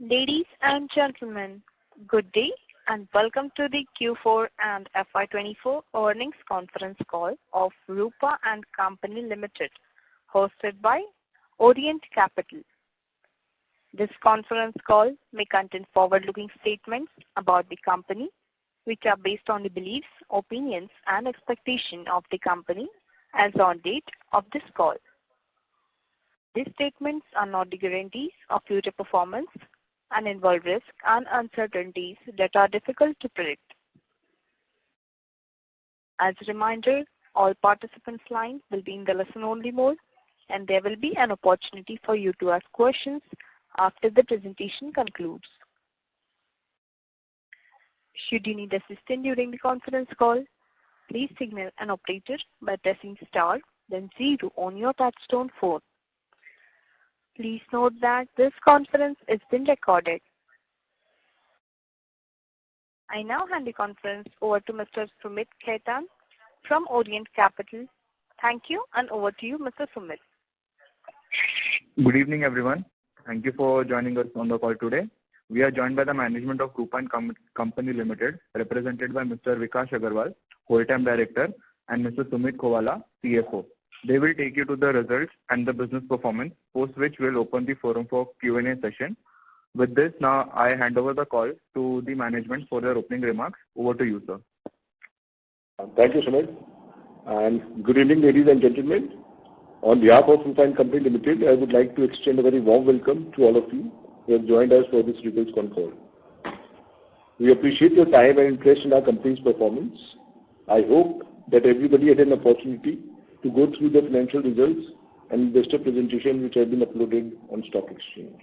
Ladies and gentlemen, good day and welcome to the Q4 and FY24 earnings conference call of Rupa and Company Limited, hosted by Orient Capital. This conference call may contain forward-looking statements about the company, which are based on the beliefs, opinions, and expectations of the company as on date of this call. These statements are not the guarantees of future performance and involve risks and uncertainties that are difficult to predict. As a reminder, all participants' lines will be in the listen-only mode, and there will be an opportunity for you to ask questions after the presentation concludes. Should you need assistance during the conference call, please signal an operator by pressing star, then 0 on your touchtone phone. Please note that this conference is being recorded. I now hand the conference over to Mr. Sumit Khaitan from Orient Capital. Thank you, and over to you, Mr. Sumit. Good evening, everyone. Thank you for joining us on the call today. We are joined by the management of Rupa and Company Limited, represented by Mr. Vikash Agarwal, Whole-Time Director, and Mr. Sumit Khowala, CFO. They will take you to the results and the business performance, post which will open the forum for Q&A session. With this, now I hand over the call to the management for their opening remarks. Over to you, sir. Thank you, Sumit. And good evening, ladies and gentlemen. On behalf of Rupa and Company Limited, I would like to extend a very warm welcome to all of you who have joined us for this results call. We appreciate your time and interest in our company's performance. I hope that everybody had an opportunity to go through the financial results and investor presentation which have been uploaded on Stock Exchange.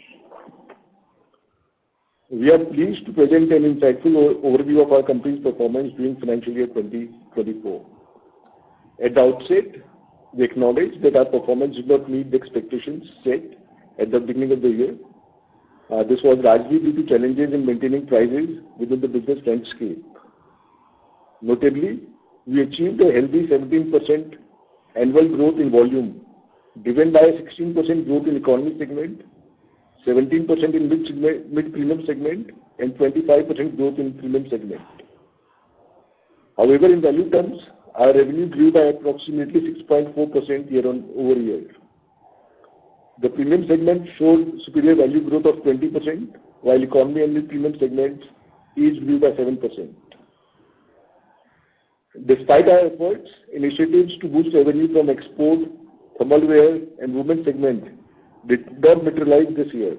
We are pleased to present an insightful overview of our company's performance during financial year 2024. At the outset, we acknowledge that our performance did not meet the expectations set at the beginning of the year. This was largely due to challenges in maintaining prices within the business landscape. Notably, we achieved a healthy 17% annual growth in volume, driven by a 16% growth in economy segment, 17% in mid-premium segment, and 25% growth in premium segment. However, in value terms, our revenue grew by approximately 6.4% year-on-year. The premium segment showed superior value growth of 20%, while economy and mid-premium segments each grew by 7%. Despite our efforts, initiatives to boost revenue from export, thermal wear, and women segment did not materialize this year.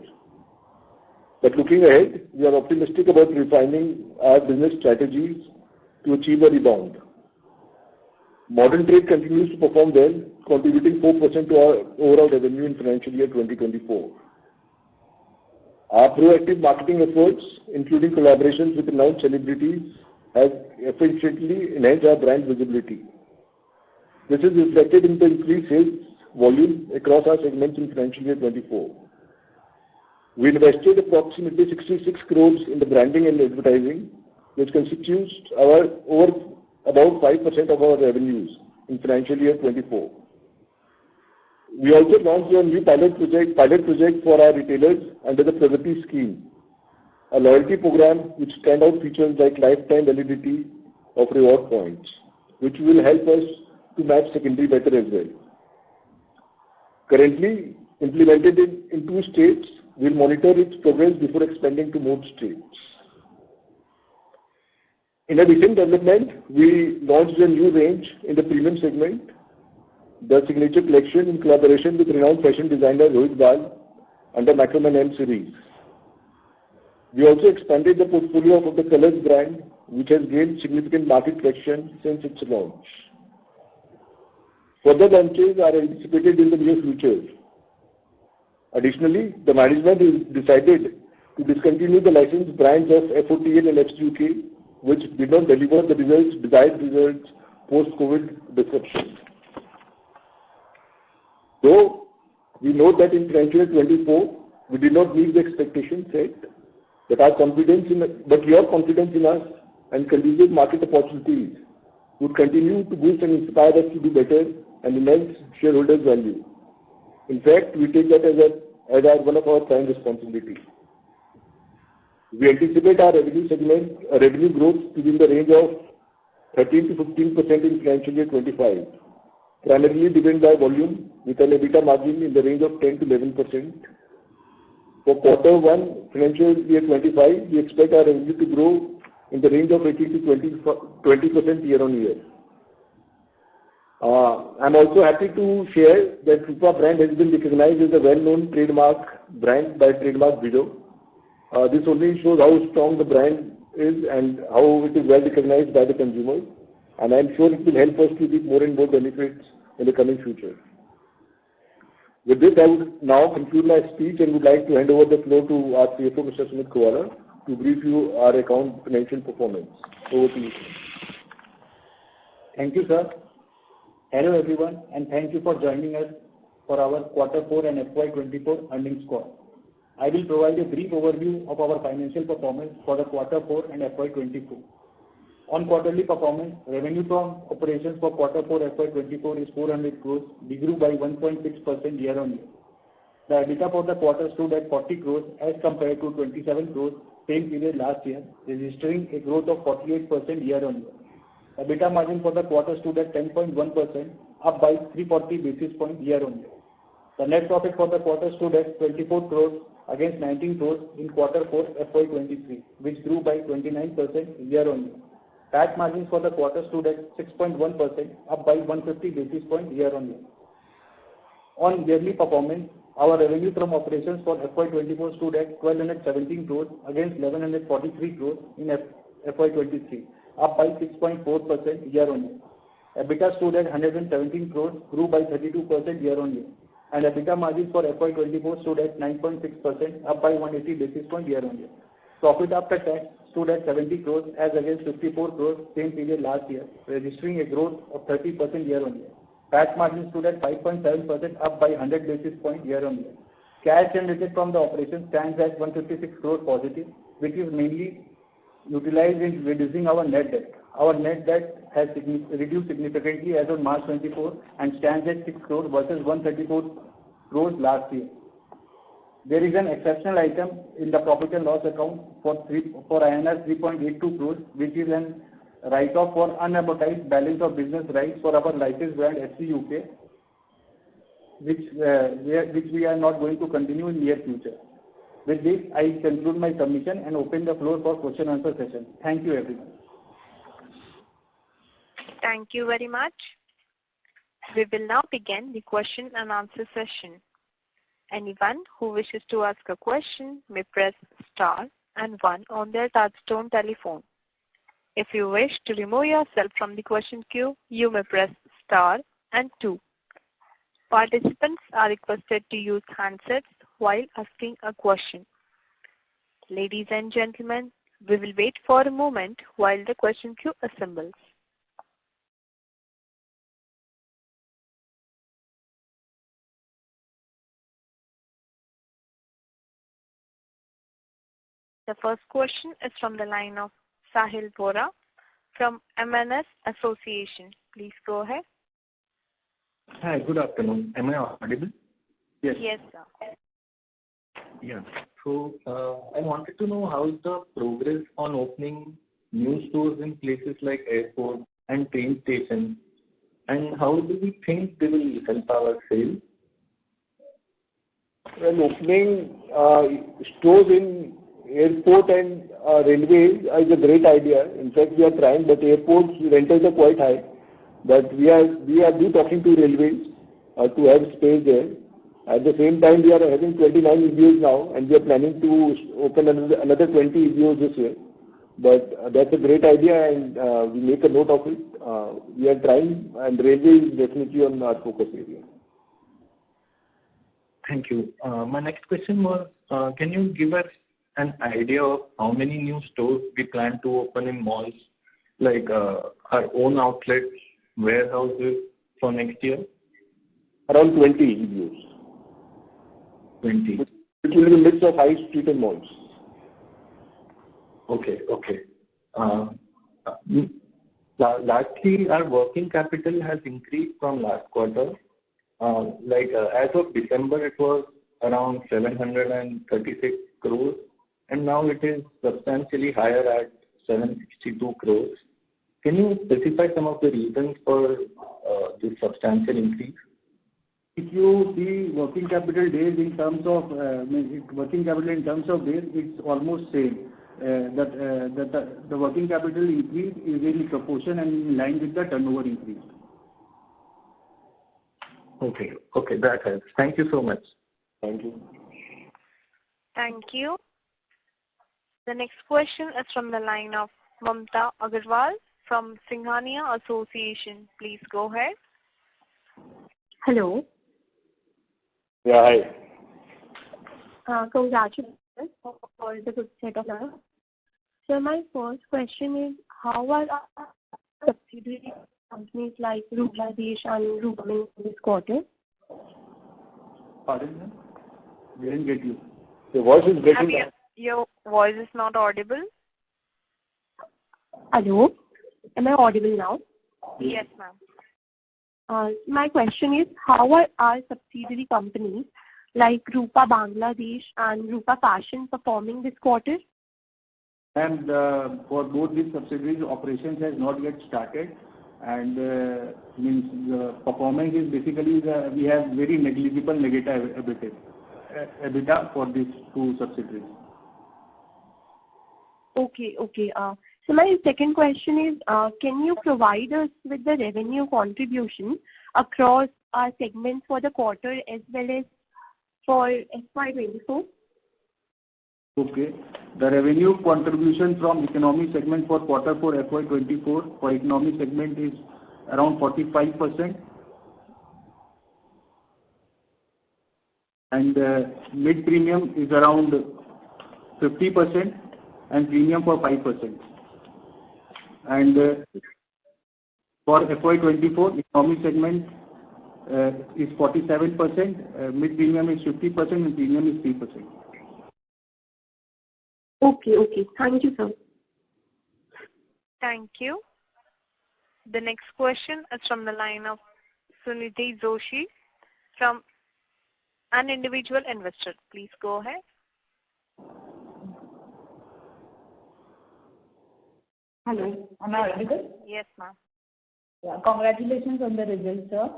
But looking ahead, we are optimistic about refining our business strategies to achieve a rebound. Modern trade continues to perform well, contributing 4% to our overall revenue in financial year 2024. Our proactive marketing efforts, including collaborations with renowned celebrities, have efficiently enhanced our brand visibility. This is reflected in the increased sales volume across our segments in financial year 24. We invested approximately 66 crores in the branding and advertising, which constitutes about 5% of our revenues in financial year 24. We also launched a new pilot project for our retailers under the Pragati scheme, a loyalty program which standout features like lifetime validity of reward points, which will help us to match secondary better as well. Currently implemented in 2 states, we'll monitor its progress before expanding to more states. In a recent development, we launched a new range in the premium segment, the Signature Collection, in collaboration with renowned fashion designer Rohit Bal under Macroman M series. We also expanded the portfolio of the Colors brand, which has gained significant market traction since its launch. Further launches are anticipated in the near future. Additionally, the management has decided to discontinue the licensed brands of FOTL and FCUK, which did not deliver the desired results post-COVID disruption. Though we note that in financial year 24, we did not meet the expectations set, but your confidence in us and conducive market opportunities would continue to boost and inspire us to do better and enhance shareholders' value. In fact, we take that as one of our prime responsibilities. We anticipate our revenue growth to be in the range of 13 to 15% in financial year 25, primarily driven by volume with an EBITDA margin in the range of 10 to 11%. For quarter 1, financial year 25, we expect our revenue to grow in the range of 18 to 20% year on year. I'm also happy to share that Rupa brand has been recognized as a well-known trademark brand by Trademark Bureau. This only shows how strong the brand is and how it is well recognized by the consumers. And I'm sure it will help us to reap more and more benefits in the coming future. With this, I would now conclude my speech and would like to hand over the floor to our CFO, Mr. Sumit Khawala, to brief you our account financial performance. Over to you. Thank you, sir. Hello, everyone, and thank you for joining us for our Quarter 4 and FY24 earnings call. I will provide a brief overview of our financial performance for the Quarter 4 and FY24. On quarterly performance, revenue from operations for Quarter 4 FY24 is 400 crores, degrew by 1.6% year-on-year. The EBITDA for the quarter stood at 40 crores as compared to 27 crores same period last year, registering a growth of 48% year-on-year. EBITDA margin for the quarter stood at 10.1%, up by 340 basis points year-on-year. The net profit for the quarter stood at 24 crores against 19 crores in Quarter 4 FY23, which grew by 29% year-on-year. PAT margins for the quarter stood at 6.1%, up by 150 basis points year-on-year. On yearly performance, our revenue from operations for FY24 stood at 1,217 crores against 1,143 crores in FY23, up by 6.4% year-on-year. EBITDA stood at 117 crores, grew by 32% year-on-year. And EBITDA margins for FY24 stood at 9.6%, up by 180 basis points year-on-year. Profit after tax stood at 70 crores as against 54 crores same period last year, registering a growth of 30% year-on-year. PAT margin stood at 5.7%, up by 100 basis points year-on-year. Cash generated from the operation stands at 156 crores positive, which is mainly utilized in reducing our net debt. Our net debt has reduced significantly as of March 24 and stands at 6 crores versus 134 crores last year. There is an exceptional item in the profit and loss account for INR 3.82 crores, which is an write-off for unamortized balance of business rights for our licensed brand FC UK, which we are not going to continue in near future. With this, I conclude my submission and open the floor for question and answer session. Thank you, everyone. Thank you very much. We will now begin the question and answer session. Anyone who wishes to ask a question may press star and 1 on their touchtone telephone. If you wish to remove yourself from the question queue, you may press star and 2. Participants are requested to use handsets while asking a question. Ladies and gentlemen, we will wait for a moment while the question queue assembles. The first question is from the line of Sahil Bora from MNS Association. Please go ahead. Hi, good afternoon. Am I audible? Yes. Yes, sir. Yeah. So I wanted to know how is the progress on opening new stores in places like airport and train stations, and how do we think they will help our sales? Well, opening stores in airport and railways is a great idea. In fact, we are trying, but airports rentals are quite high. But we are talking to railways to have space there. At the same time, we are having 29 EBOs now, and we are planning to open another 20 EBOs this year. But that's a great idea, and we make a note of it. We are trying, and railway is definitely on our focus area. Thank you. My next question was, can you give us an idea of how many new stores we plan to open in malls, like our own outlets, warehouses for next year? Around 20 EBOs. 20. It will be a mix of high street and malls. Okay. Lastly, our working capital has increased from last quarter. As of December, it was around 736 crores, and now it is substantially higher at 762 crores. Can you specify some of the reasons for this substantial increase? If you see working capital days in terms of days, it's almost same. The working capital increase is in proportion and in line with the turnover increase. Okay, that helps. Thank you so much. Thank you. Thank you. The next question is from the line of Mamta Agarwal from Singhania Association. Please go ahead. Hello. Yeah, hi. Congratulations for the good set of numbers. So my first question is, how are our subsidiary companies like Rupa and Rupa in this quarter? Pardon me? We didn't get you. The voice is breaking. Your voice is not audible. Hello. Am I audible now? Yes, ma'am. My question is, how are our subsidiary companies like Rupa Bangladesh and Rupa Fashion performing this quarter? And for both these subsidiaries, operations has not yet started, and means the performance is basically we have very negligible negative EBITDA for these two subsidiaries. Okay. So my second question is, can you provide us with the revenue contribution across our segments for the quarter as well as for FY24? Okay. The revenue contribution from economy segment for quarter 4 FY24 for economy segment is around 45%, and mid premium is around 50%, and premium for 5%. And for FY24, economy segment is 47%, mid premium is 50%, and premium is 3%. Okay. Thank you, sir. Thank you. The next question is from the line of Sunidhi Joshi from an individual investor. Please go ahead. Hello, am I audible? Yes, ma'am. Yeah, congratulations on the results, sir.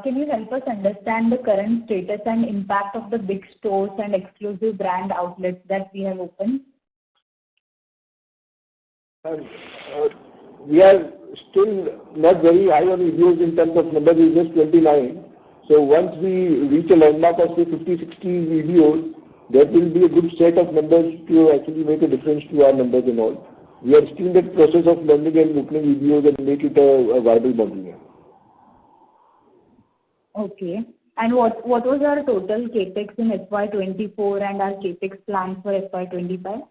Can you help us understand the current status and impact of the big stores and exclusive brand outlets that we have opened? We are still not very high on reviews in terms of number of users, 29. So once we reach a landmark of say 50-60 videos, that will be a good set of numbers to actually make a difference to our numbers and all. We are still in the process of learning and opening videos and make it a viable model. Okay. And what was our total capex in FY24 and our capex plan for FY25?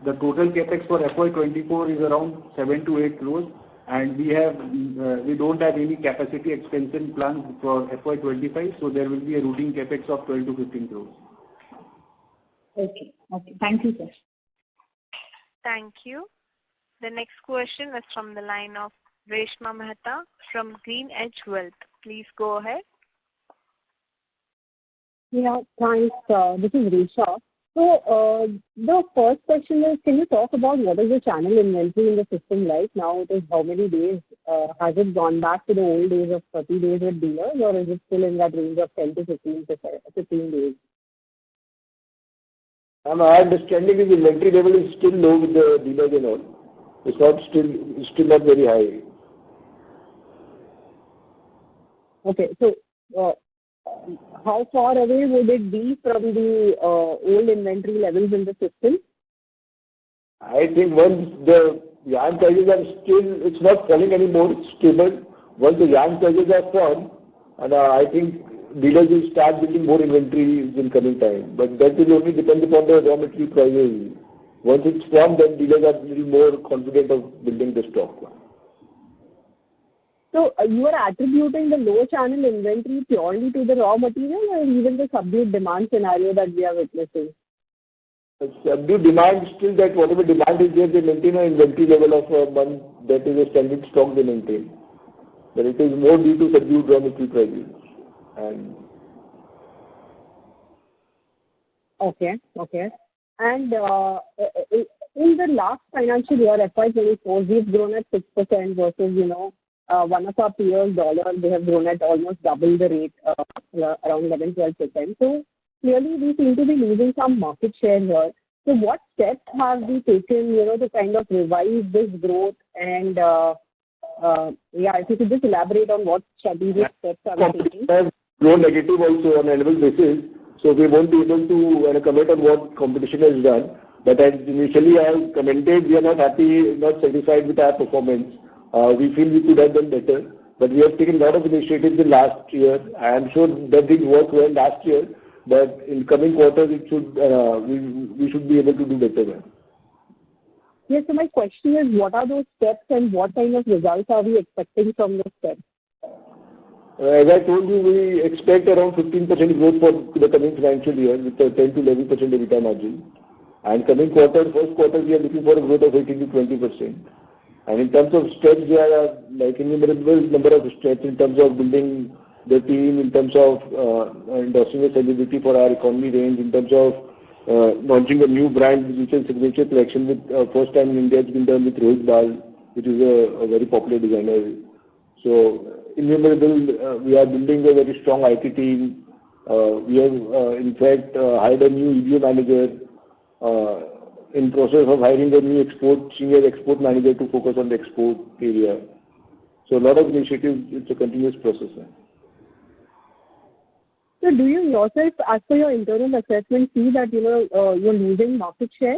The total capex for FY24 is around 7 to 8 crores, and we don't have any capacity expansion plans for FY25, so there will be a routine capex of 12 to 15 crores. Okay. Thank you, sir. Thank you. The next question is from the line of Reshma Mehta from Green Edge Wealth. Please go ahead. Yeah, thanks. This is Resha. So the first question is, can you talk about what is the channel inventory in the system right now? It is how many days? Has it gone back to the old days of 30 days with dealers, or is it still in that range of 10 to 15 days? My understanding is the inventory level is still low with the dealers and all. It's still not very high. Okay, so how far away would it be from the old inventory levels in the system? I think once the yarn prices are still, it's not falling anymore, it's stable. Once the yarn prices are firm, and I think dealers will start building more inventory in coming time. But that will only depend upon the raw material prices. Once it's firm, then dealers are a little more confident of building the stock. So you are attributing the low channel inventory purely to the raw material, or even the subdued demand scenario that we are witnessing? Subdued demand, still that whatever demand is there, they maintain an inventory level of a month. That is a standard stock they maintain. But it is more due to subdued raw material prices. And Okay. And in the last financial year, FY24, we've grown at 6% versus, one of our peers, Dollar, they have grown at almost double the rate, around 11-12%. So clearly, we seem to be losing some market share here. So what steps have we taken, to kind of revive this growth? And if you could just elaborate on what strategic steps are we taking. Have grown negative also on annual basis, so we won't be able to comment on what competition has done. But as initially I commented, we are not happy, not satisfied with our performance. We feel we could have done better, but we have taken a lot of initiatives in last year. I am sure that didn't work well last year, but in coming quarters, it should we should be able to do better. Yes, so my question is, what are those steps and what kind of results are we expecting from those steps? As I told you, we expect around 15% growth for the coming financial year with a 10 to 11% EBITDA margin. And coming quarter, first quarter, we are looking for a growth of 18 to 20%. And in terms of steps, there are like innumerable number of steps in terms of building the team, in terms of endorsing a celebrity for our economy range, in terms of launching a new brand, which is signature collection with first time in India, it's been done with Rohit Bal, which is a very popular designer. So innumerable, we are building a very strong IT team. We have in fact hired a new EBO manager, in process of hiring a new senior export manager to focus on the export area. So a lot of initiatives, it's a continuous process. So do you yourself, as per your internal assessment, see that, you're losing market share?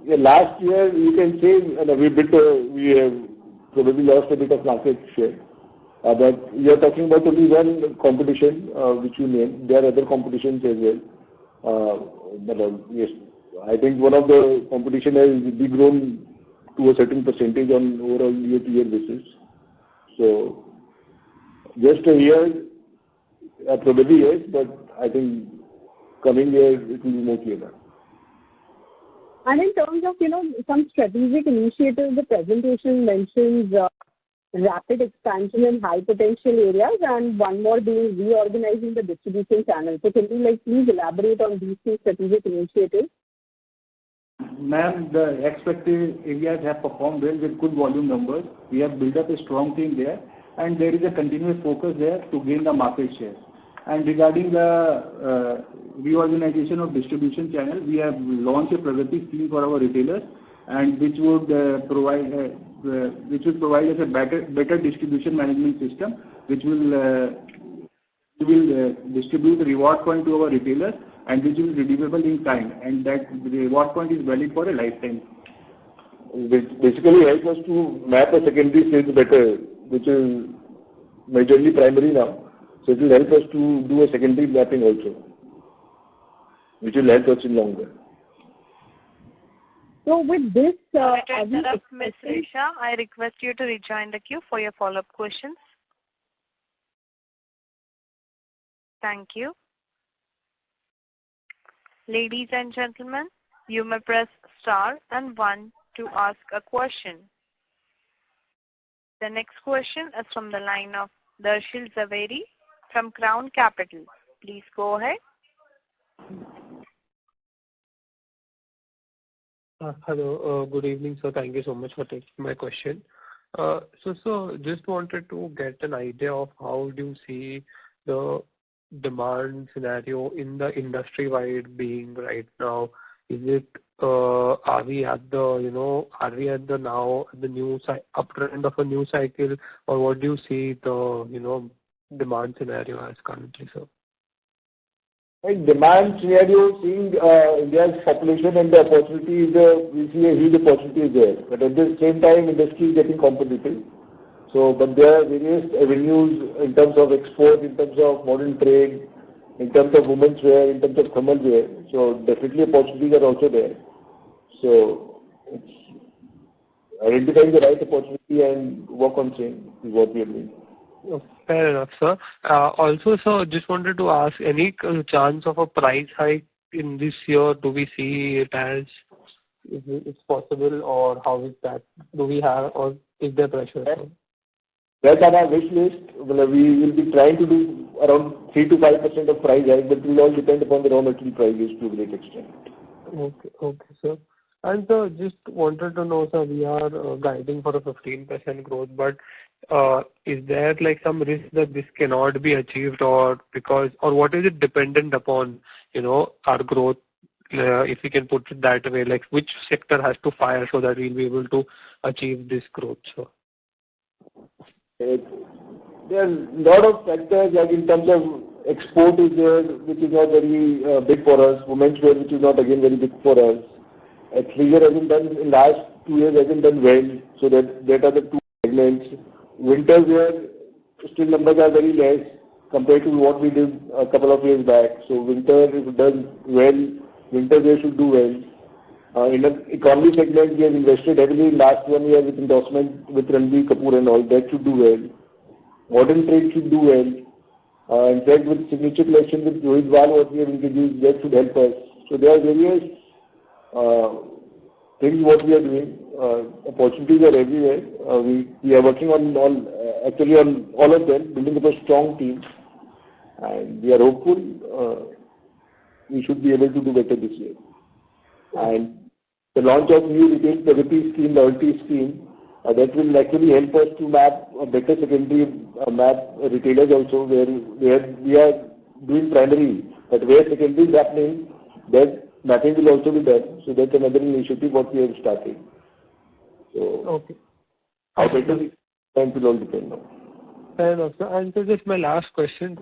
Yeah, last year, you can say we have probably lost a bit of market share. But we are talking about only one competition, which you named. There are other competitions as well. But yes, I think one of the competition has de-grown to a certain percentage on overall year-to-year basis. So just a year, probably yes, but I think coming year it will be more clear. And in terms of, some strategic initiatives, the presentation mentions rapid expansion in high potential areas and one more being reorganizing the distribution channel. So can you please elaborate on these two strategic initiatives? Ma'am, the expected areas have performed well with good volume numbers. We have built up a strong team there, and there is a continuous focus there to gain the market share. And regarding the reorganization of distribution channel, we have launched a Pragati scheme for our retailers, and which would provide us a better distribution management system, which will distribute the reward point to our retailers, and which is redeemable in time, and that the reward point is valid for a lifetime. Which basically helps us to map a secondary sales better, which is majorly primary now. So it will help us to do a secondary mapping also, which will help us in long run. So with this, Ms. Risha, I request you to rejoin the queue for your follow-up questions. Thank you. Ladies and gentlemen, you may press star and 1 to ask a question. The next question is from the line of Darshil Zaveri from Crown Capital. Please go ahead. Hello, good evening, sir. Thank you so much for taking my question. So just wanted to get an idea of how do you see the demand scenario in the industry-wide being right now. Is it are we at the now the new uptrend of a new cycle, or what do you see the demand scenario as currently, sir? Demand scenario, seeing India's population and the opportunity we see a huge opportunity there. But at the same time, industry is getting competitive. So, but there are various avenues in terms of export, in terms of modern trade, in terms of women's wear, in terms of thermal wear. So definitely opportunities are also there. So it's identifying the right opportunity and work on same is what we are doing. Fair enough, sir. Also, sir, just wanted to ask, any chance of a price hike in this year? Do we see it as it's possible, or how is that? Do we have, or is there pressure? That's on our wish list. Well, we will be trying to do around 3 to 5% of price hike, but it will all depend upon the raw material prices to a great extent. Okay, sir. And sir, just wanted to know, sir, we are guiding for a 15% growth, but is there like some risk that this cannot be achieved, or what is it dependent upon, our growth? If we can put it that way, like which sector has to fire so that we'll be able to achieve this growth, sir? There are a lot of factors, like in terms of export is there, which is not very big for us. Women's wear, which is not again very big for us. Athleisure hasn't done in last 2 years, hasn't done well. So that are the two segments. Winter wear, still numbers are very less compared to what we did a couple of years back. So winter, if it does well, winter wear should do well. In the economy segment, we have invested heavily in last 1 year with endorsement with Ranbir Kapoor and all. That should do well. Modern trade should do well. In fact, with signature collection with Rohit Wal, what we have introduced, that should help us. So there are various things what we are doing. Opportunities are everywhere. We are working on all of them, building up a strong team, and we are hopeful we should be able to do better this year. And the launch of new retail Pragati scheme, loyalty scheme, that will actually help us to map a better secondary map retailers also, where we are doing primary, but where secondary is happening, that mapping will also be done. So that's another initiative what we have started. So okay. How better we can will all depend on. Fair enough, sir. And so just my last question.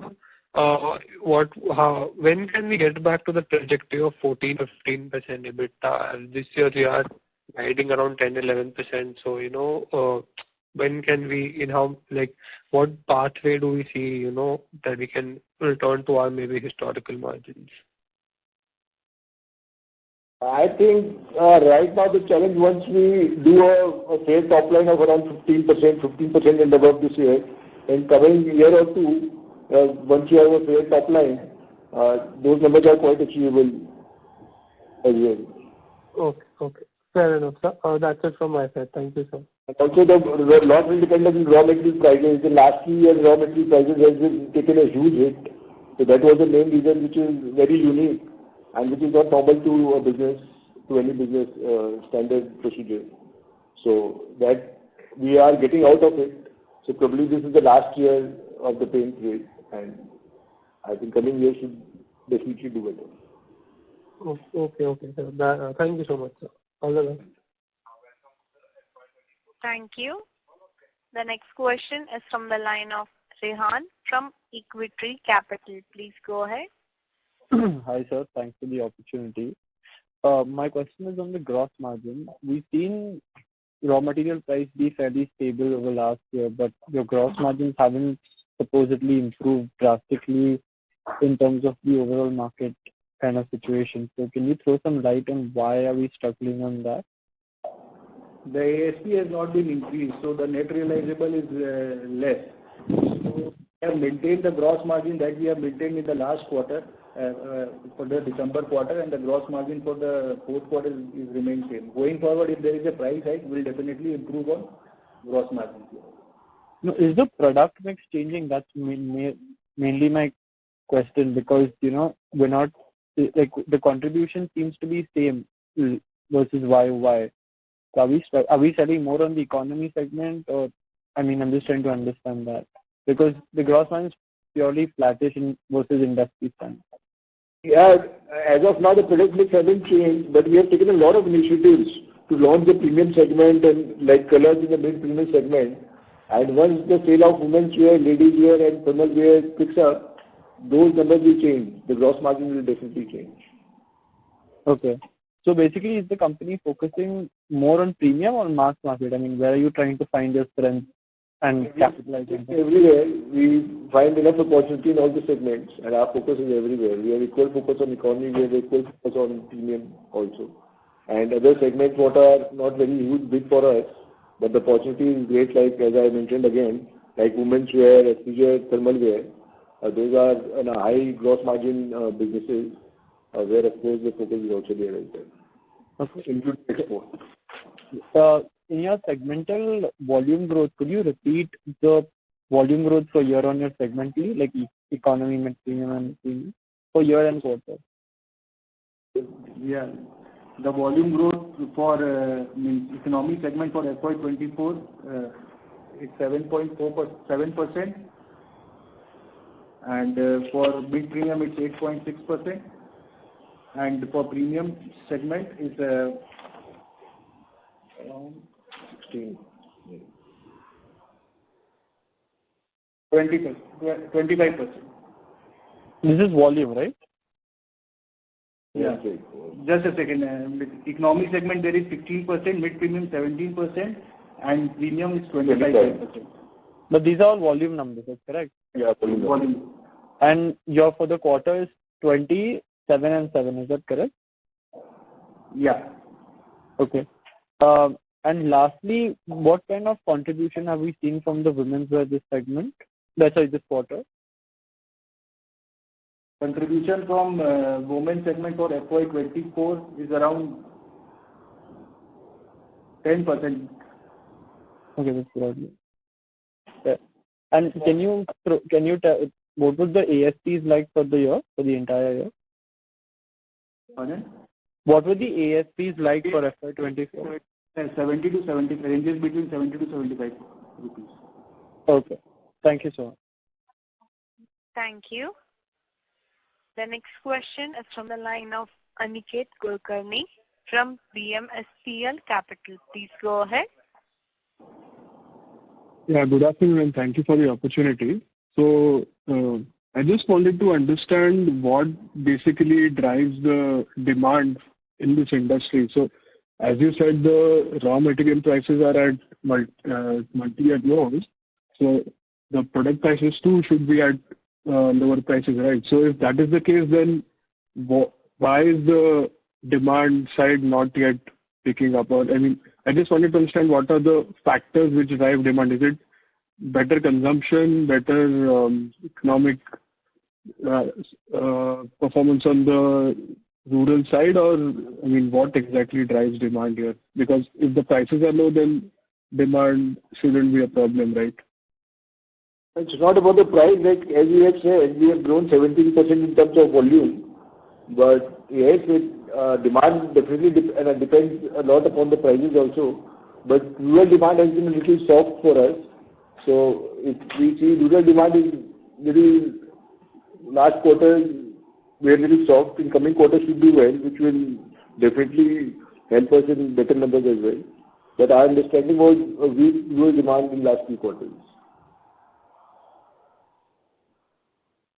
When can we get back to the trajectory of 14-15% EBITDA? This year we are guiding around 10-11%. So, when can we, what pathway do we see, that we can return to our maybe historical margins? I think right now the challenge, once we do a fair top line of around 15% and above this year, in coming year or two, once you have a fair top line, those numbers are quite achievable as well. Okay. Fair enough, sir. That's it from my side. Thank you, sir. Also, the lot will depend on raw material prices. The last 2 years, raw material prices has been taken a huge hit. So that was the main reason, which is very unique and which is not normal to a business, to any business standard procedure. So that we are getting out of it. So probably this is the last year of the pain phase, and I think coming years should definitely do better. Okay, sir. Thank you so much, sir. All the best. Thank you. The next question is from the line of Rehan from Equity Capital. Please go ahead. Hi, sir. Thanks for the opportunity. My question is on the gross margin. We've seen raw material price be fairly stable over last year, but your gross margins haven't supposedly improved drastically in terms of the overall market kind of situation. So can you throw some light on why are we struggling on that? The ASP has not been increased, so the net realizable is less. So we have maintained the gross margin that we have maintained in the last quarter, for the December quarter, and the gross margin for the fourth quarter is remain same. Going forward, if there is a price hike, we'll definitely improve on gross margin. No, is the product mix changing? That's mainly my question, because we're not like the contribution seems to be same versus YOY. So are we selling more on the economy segment, or I'm just trying to understand that, because the gross margin is purely flattish versus industry standard. Yeah, as of now the product mix hasn't changed, but we have taken a lot of initiatives to launch the premium segment and like colors in the mid-premium segment. And once the sale of women's wear, ladies wear and thermal wear picks up, those numbers will change. The gross margin will definitely change. Okay. So basically, is the company focusing more on premium or mass market? Where are you trying to find your strength and capitalize on that? Everywhere. We find enough opportunity in all the segments, and our focus is everywhere. We have equal focus on economy, we have equal focus on premium also. And other segments what are not very huge, big for us, but the opportunity is great, like as I mentioned again, like women's wear, athleisure, thermal wear. Those are high gross margin businesses, where of course the focus is also there as well. Okay. Including export. in your segmental volume growth, could you repeat the volume growth for year-on-year segmentally, like economy, mid-premium, and premium, for year and quarter? Yeah. The volume growth for economy segment for FY24 is 7.7%, and for mid-premium it's 8.6%, and for premium segment is around 25%. This is volume, right? Yeah. Just a second. Economy segment there is 16%, mid-premium 17%, and premium is 25%. But these are all volume numbers, that's correct? Yeah, Volume. And your for the quarter is 27 and 7, is that correct? Yeah. Okay. And lastly, what kind of contribution have we seen from the women's wear this segment? That's why this quarter. Contribution from women segment for FY24 is around 10%. Okay, that's broadly. Yeah. And can you tell what was the ASPs like for the year, for the entire year? Pardon? What were the ASPs like for FY24? 70 to 75, ranges between 70 to 75 rupees. Okay. Thank you so much. Thank you. The next question is from the line of Aniket Kulkarni from BMSPL Capital. Please go ahead. Yeah, good afternoon and thank you for the opportunity. So, I just wanted to understand what basically drives the demand in this industry. So, as you said, the raw material prices are at multi-year lows. So, the product prices too should be at lower prices, right? So, if that is the case, then why is the demand side not yet picking up? Or, I mean, I just wanted to understand what are the factors which drive demand. Is it better consumption, better economic performance on the rural side, or I mean, what exactly drives demand here? Because if the prices are low, then demand shouldn't be a problem, right? It's not about the price. Like as you have said, we have grown 17% in terms of volume. But yes, demand definitely depends a lot upon the prices also. But rural demand has been a little soft for us. So if we see rural demand is little last quarter we are little soft. In coming quarters should do well, which will definitely help us in better numbers as well. But our understanding was a weak rural demand in last few quarters.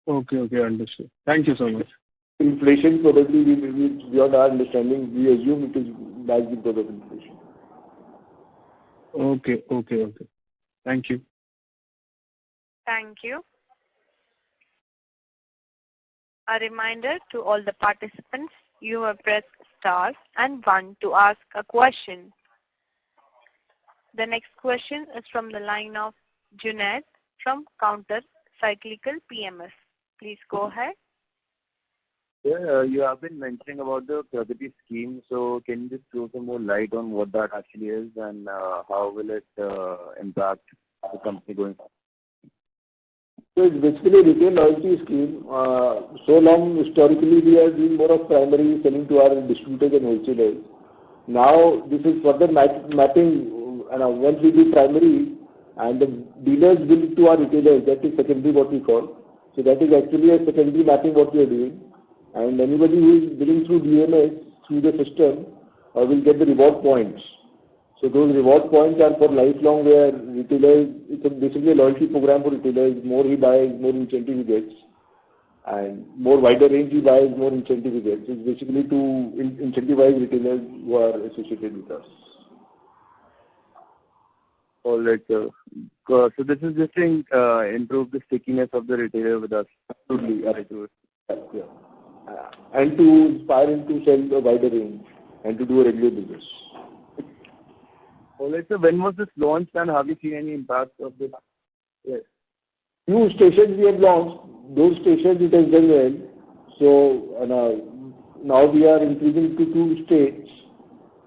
Okay, understood. Thank you so much. Inflation probably beyond our understanding, we assume it is largely because of inflation. Okay. Thank you. Thank you. A reminder to all the participants, you may press star and 1 to ask a question. The next question is from the line of Junaid from Counter Cyclical PMS. Please go ahead. Yeah, you have been mentioning about the Pragati scheme, so can you just throw some more light on what that actually is and how will it impact the company going forward? So it's basically a retail loyalty scheme. So long historically we are doing more of primary selling to our distributors and wholesalers. Now this is further mapping, once we do primary and the dealers bill it to our retailers, that is secondary what we call. So that is actually a secondary mapping what we are doing. And anybody who is billing through DMS, through the system, will get the reward points. So those reward points are for lifelong where retailers, it's basically a loyalty program for retailers. More he buys, more incentive he gets. And more wider range he buys, more incentive he gets. It's basically to incentivize retailers who are associated with us. All right, so this is just to improve the stickiness of the retailer with us. Absolutely, yeah. And to inspire him to sell a wider range and to do a regular business. All right, so when was this launched and have you seen any impact of this? Yes. Few stations we have launched, those stations it has done well. So now we are increasing to 2 states.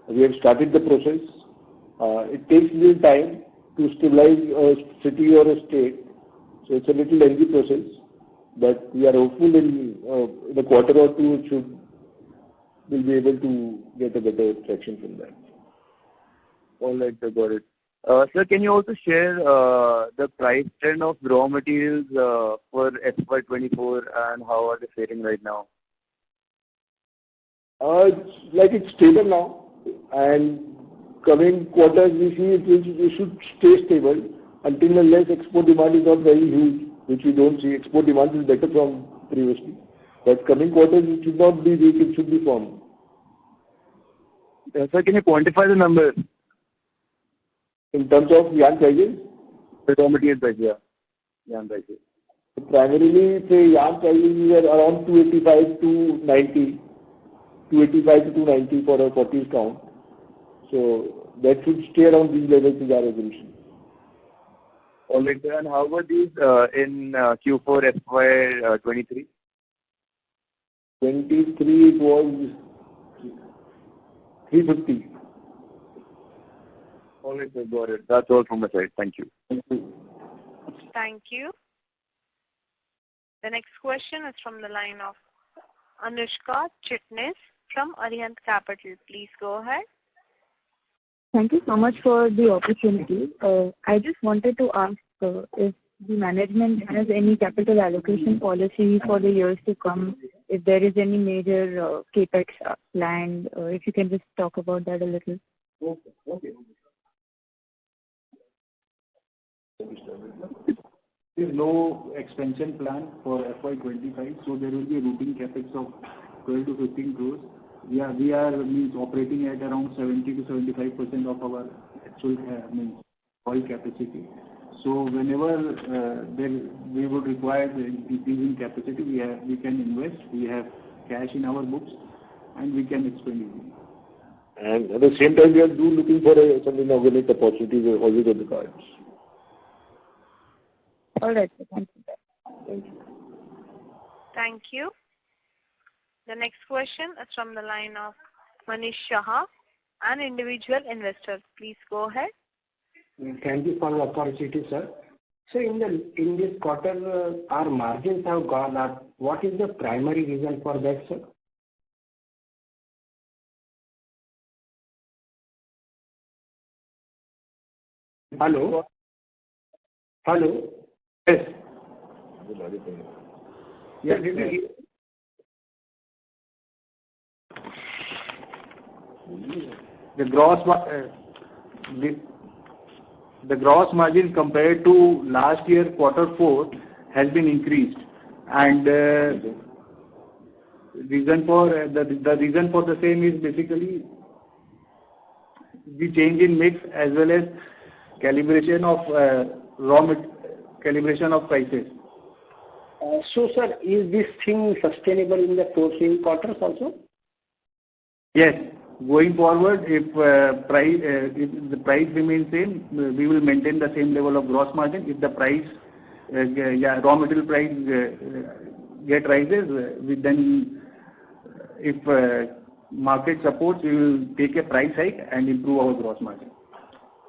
We have started the process. It takes little time to stabilize a city or a state, so it's a little lengthy process. But we are hopeful in a quarter or two we'll be able to get a better traction from that. All right, sir, got it. Sir, can you also share the price trend of raw materials for FY24 and how are they faring right now? It's stable now, and coming quarters we see it should stay stable until unless export demand is not very huge, which we don't see. Export demand is better from previously. But coming quarters it should not be weak, it should be firm. Sir, can you quantify the number? In terms of yarn prices? The raw material price, yeah. Yarn prices. Primarily, say yarn prices are around 285 to 90. 285 to 290 for a 40 count. So that should stay around these levels is our assumption. All right, sir. And how were these in Q4 FY23? 23 it was 350. All right, sir, got it. That's all from my side. Thank you. Thank you. Thank you. The next question is from the line of Anushka Chitnis from Arihant Capital. Please go ahead. Thank you so much for the opportunity. I just wanted to ask if the management has any capital allocation policy for the years to come, if there is any major capex planned, if you can just talk about that a little. Okay. There is no expansion plan for FY25, so there will be a routine capex of 12 to 15 crores. We are operating at around 70 to 75% of our actual oil capacity. So whenever we would require the increasing capacity, we can invest. We have cash in our books, and we can expand easily. And at the same time, we are looking for some inorganic opportunities always on the cards. All right, thank you. Thank you. Thank you. The next question is from the line of Manish Shah, an individual investor. Please go ahead. Thank you for the opportunity, sir. So in this quarter, our margins have gone up. What is the primary reason for that, sir? Hello? Yes. Yeah, did you hear? The gross margin compared to last year quarter 4 has been increased, and the reason for the same is basically the change in mix as well as calibration of prices. So, sir, is this thing sustainable in the following quarters also? Yes. Going forward, if the price remains same, we will maintain the same level of gross margin. If the price, raw material price get rises, then if market supports, we will take a price hike and improve our gross margin.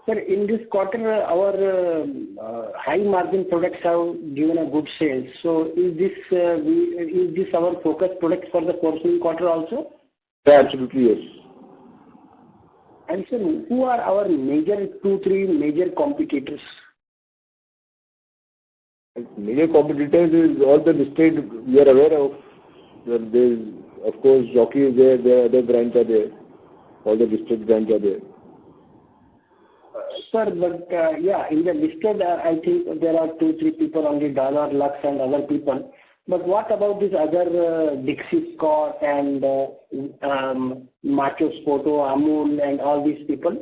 Sir, in this quarter, our high margin products have given a good sales. So, is this our focus product for the following quarter also? Yeah, absolutely, yes. And sir, who are our 2-3 major competitors? Major competitors is all the listed we are aware of. There is, of course, Jockey is there. There are other brands are there. All the listed brands are there. Sir, but in the listed, I think there are 2-3 people only, Dollar, Lux, and other people. But what about these other Dixie Scott and Machos Photo, Amul, and all these people?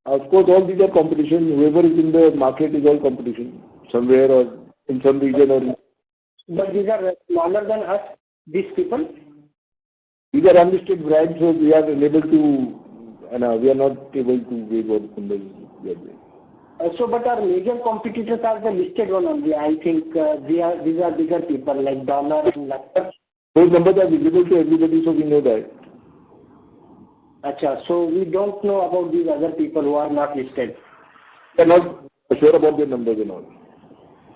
Of course, all these are competition. Whoever is in the market is all competition, somewhere or in some region or. But these are smaller than us, these people? These are unlisted brands, so we are unable to, we are not able to weigh what numbers we are doing. But our major competitors are the listed one only. I think these are bigger people like $, and Lux. Those numbers are visible to everybody, so we know that. So, but our major competitors are the listed one only. I think these are bigger people like $, and Lux. Those numbers are visible to everybody, so we know that. So, but our major competitors are the listed one only. I think these are bigger people like $, and Lux. Acha, so we don't know about these other people who are not listed. We are not sure about their numbers and all.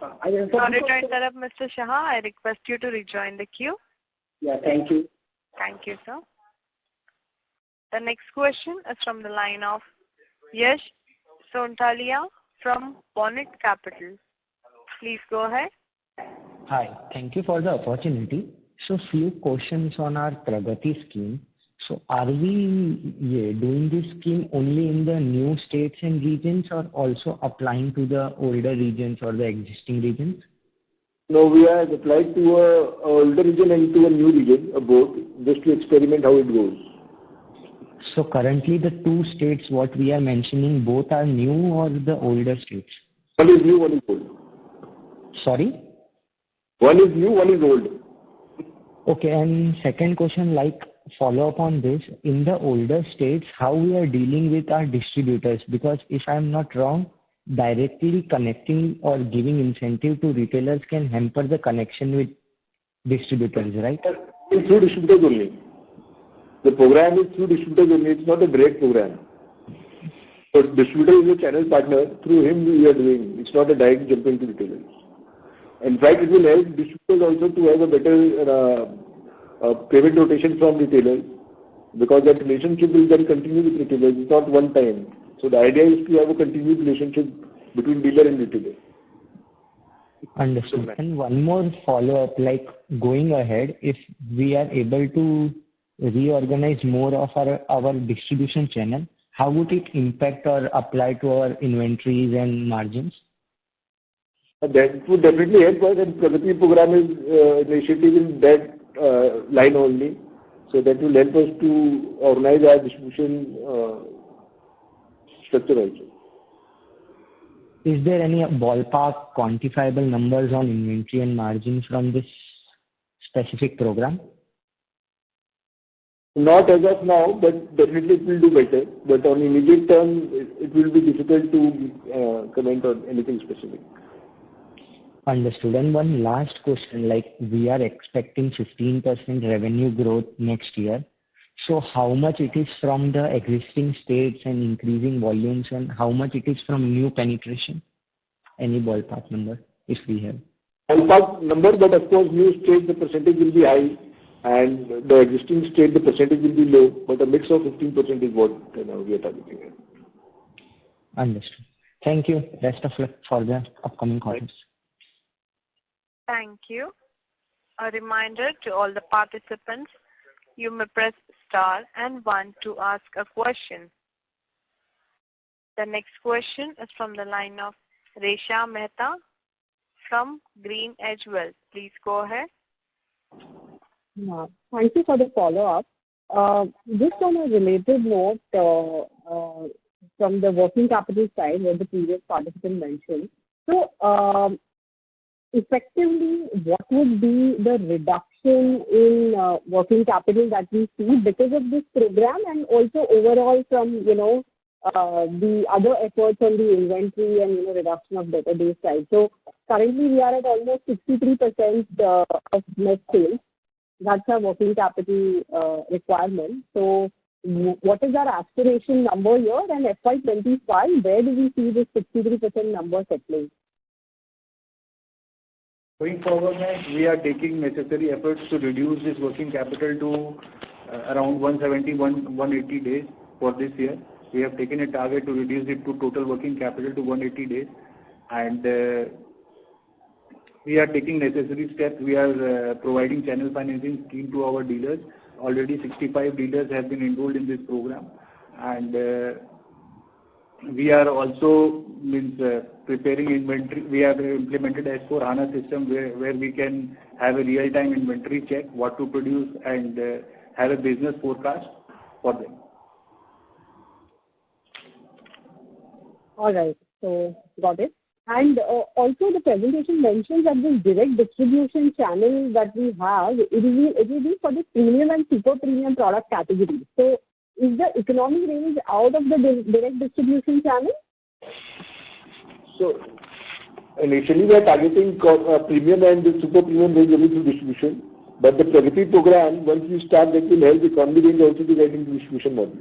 Sorry to interrupt, Mr. Shah. I request you to rejoin the queue. Yeah, thank you. Thank you, sir. The next question is from the line of Yash Sontalia from Bonnet Capital. Please go ahead. Hi, thank you for the opportunity. So, few questions on our Pragati scheme. So, are we doing this scheme only in the new states and regions, or also applying to the older regions or the existing regions? No, we have applied to a older region and to a new region, both, just to experiment how it goes. So currently the two states what we are mentioning, both are new or the older states? One is new, one is old. Sorry? One is new, one is old. Okay, and second question, like follow up on this, in the older states, how we are dealing with our distributors? Because if I'm not wrong, directly connecting or giving incentive to retailers can hamper the connection with distributors, right? It's through distributors only. The program is through distributors only. It's not a direct program. So distributor is a channel partner. Through him we are doing. It's not a direct jumping to retailers. In fact, it will help distributors also to have a better payment rotation from retailers, because that relationship will then continue with retailers. It's not one time. So the idea is to have a continued relationship between dealer and retailer. Understood. And one more follow-up, like going ahead, if we are able to reorganize more of our distribution channel, how would it impact or apply to our inventories and margins? That would definitely help us, and Pragati program is initiative in that line only. So that will help us to organize our distribution structure also. Is there any ballpark quantifiable numbers on inventory and margins from this specific program? Not as of now, but definitely it will do better. But on immediate term, it will be difficult to comment on anything specific. Understood. And one last question, like we are expecting 15% revenue growth next year. So how much it is from the existing states and increasing volumes, and how much it is from new penetration? Any ballpark number, if we have? Ballpark number, but of course new states the percentage will be high, and the existing state the percentage will be low, but a mix of 15% is what we are targeting at. Understood. Thank you. Best of luck for the upcoming quarters. Thank you. A reminder to all the participants, you may press star and 1 to ask a question. The next question is from the line of Resha Mehta from Green Edge Wealth. Please go ahead. Yeah. Thank you for the follow-up. Just on a related note, from the working capital side, what the previous participant mentioned. So, effectively, what would be the reduction in working capital that we see because of this program, and also overall from the other efforts on the inventory and reduction of debtor days side? So currently we are at almost 63% of net sales. That's our working capital requirement. So what is our aspiration number here, and FY25, where do we see this 63% number settling? Going forward, we are taking necessary efforts to reduce this working capital to around 180 days for this year. We have taken a target to reduce it to total working capital to 180 days, and we are taking necessary steps. We are providing channel financing scheme to our dealers. Already 65 dealers have been enrolled in this program, and we are also preparing inventory. We have implemented S/4HANA system where we can have a real-time inventory check, what to produce, and have a business forecast for them. All right. So got it. And also the presentation mentions that this direct distribution channel that we have, it will be for the premium and super premium product category. So is the economy range out of the direct distribution channel? So initially we are targeting premium and the super premium range only through distribution. But the Pragati program, once we start, that will help economy range also to get into distribution model.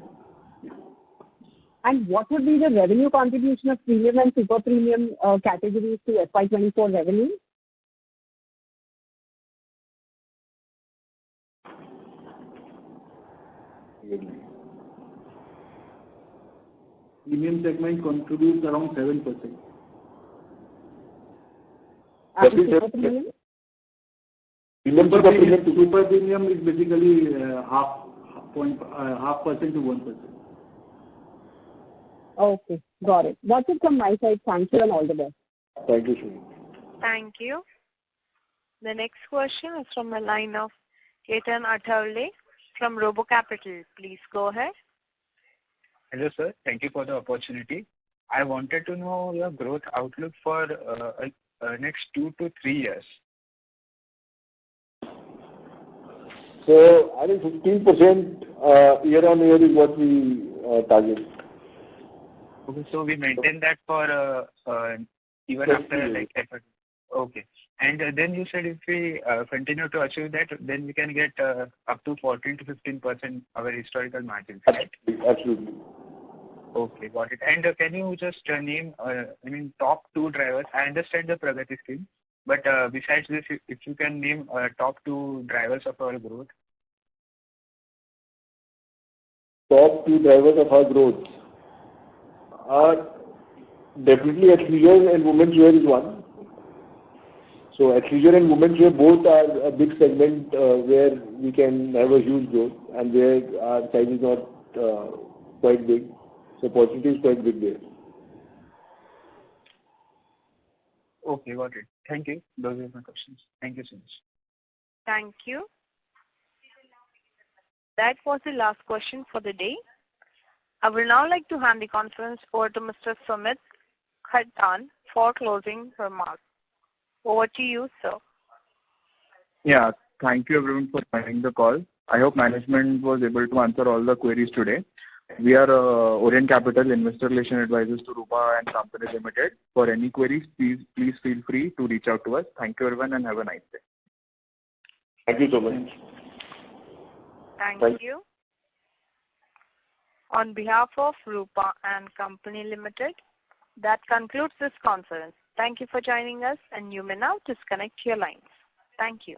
And what would be the revenue contribution of premium and super premium categories to FY24 revenue? Premium segment contributes around 7%. And super premium? Super premium is basically half percent to 1%. Okay, got it. That's it from my side. Thank you and all the best. Thank you, Shri. Thank you. The next question is from the line of Ketan Athavale from Robo Capital. Please go ahead. Hello, sir. Thank you for the opportunity. I wanted to know your growth outlook for next 2 to 3 years. So, I think 15% year on year is what we target. Okay, so we maintain that for even after like effort. Okay. And then you said if we continue to achieve that, then we can get up to 14 to 15% our historical margins, right? Absolutely. Okay, got it. And can you just name, top 2 drivers? I understand the Pragati scheme, but besides this, if you can name top 2 drivers of our growth. Top 2 drivers of our growth are definitely athleisure and women's wear is one. So athleisure and women's wear both are a big segment where we can have a huge growth and where our size is not quite big. So opportunity is quite big there. Okay, got it. Thank you. Those are my questions. Thank you so much. Thank you. That was the last question for the day. I will now like to hand the conference over to Mr. Sumit Khattan for closing remarks. Over to you, sir. Yeah, thank you everyone for joining the call. I hope management was able to answer all the queries today. We are Orient Capital Investor Relation Advisors to Rupa and Company Limited. For any queries, please feel free to reach out to us. Thank you everyone and have a nice day. Thank you so much. Thank you. On behalf of Rupa and Company Limited, that concludes this conference. Thank you for joining us and you may now disconnect your lines. Thank you.